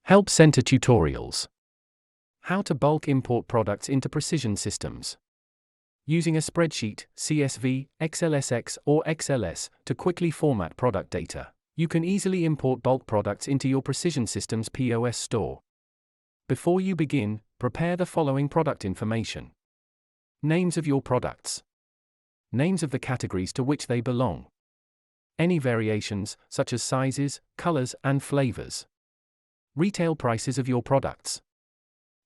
Help Center Tutorials. How to bulk import products into Precision Systems. Using a spreadsheet, CSV, XLSX, or XLS to quickly format product data, you can easily import bulk products into your Precision Systems POS store. Before you begin, prepare the following product information. Names of your products. Names of the categories to which they belong. Any variations, such as sizes, colors, and flavors. Retail prices of your products.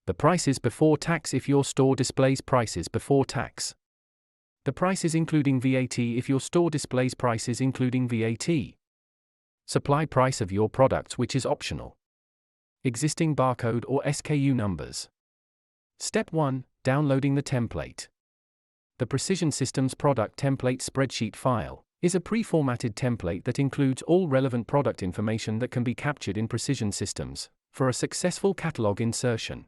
The prices before tax if your store displays prices before tax. The prices including VAT if your store displays prices including VAT. Supply price of your products which is optional. Existing barcode or SKU numbers. Step 1. Downloading the template. The Precision Systems Product Template Spreadsheet file is a pre-formatted template that includes all relevant product information that can be captured in Precision Systems for a successful catalog insertion.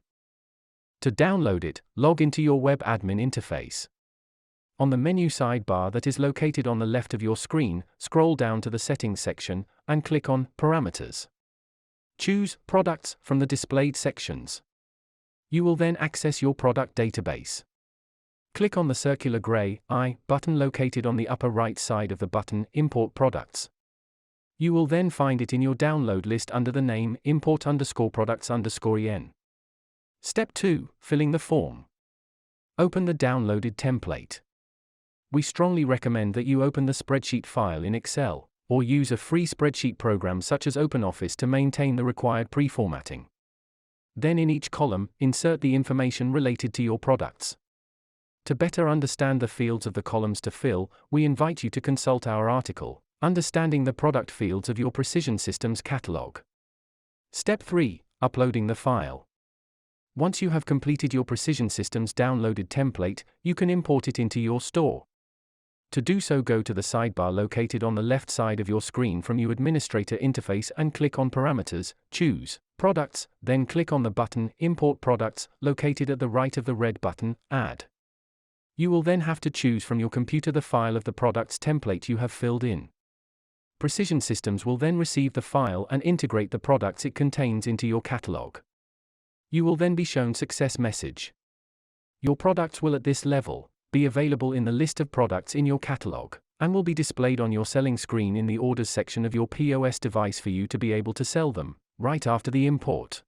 To download it, log into your web admin interface. On the menu sidebar that is located on the left of your screen, scroll down to the Settings section and click on Parameters. Choose Products from the displayed sections. You will then access your product database. Click on the circular gray I button located on the upper right side of the button Import Products. You will then find it in your download list under the name import_products_en. Step 2. Filling the form. Open the downloaded template. We strongly recommend that you open the spreadsheet file in Excel, or use a free spreadsheet program such as OpenOffice to maintain the required pre-formatting. Then in each column, insert the information related to your products. To better understand the fields of the columns to fill, we invite you to consult our article, Understanding the Product Fields of Your Precision Systems Catalog. Step 3. Uploading the file. Once you have completed your Precision Systems downloaded template, you can import it into your store. To do so, go to the sidebar located on the left side of your screen from your administrator interface and click on Parameters, choose Products, then click on the button Import Products located at the right of the red button, Add. You will then have to choose from your computer the file of the products template you have filled in. Precision Systems will then receive the file and integrate the products it contains into your catalog. You will then be shown success message. Your products will at this level be available in the list of products in your catalog, and will be displayed on your selling screen in the orders section of your POS device for you to be able to sell them right after the import.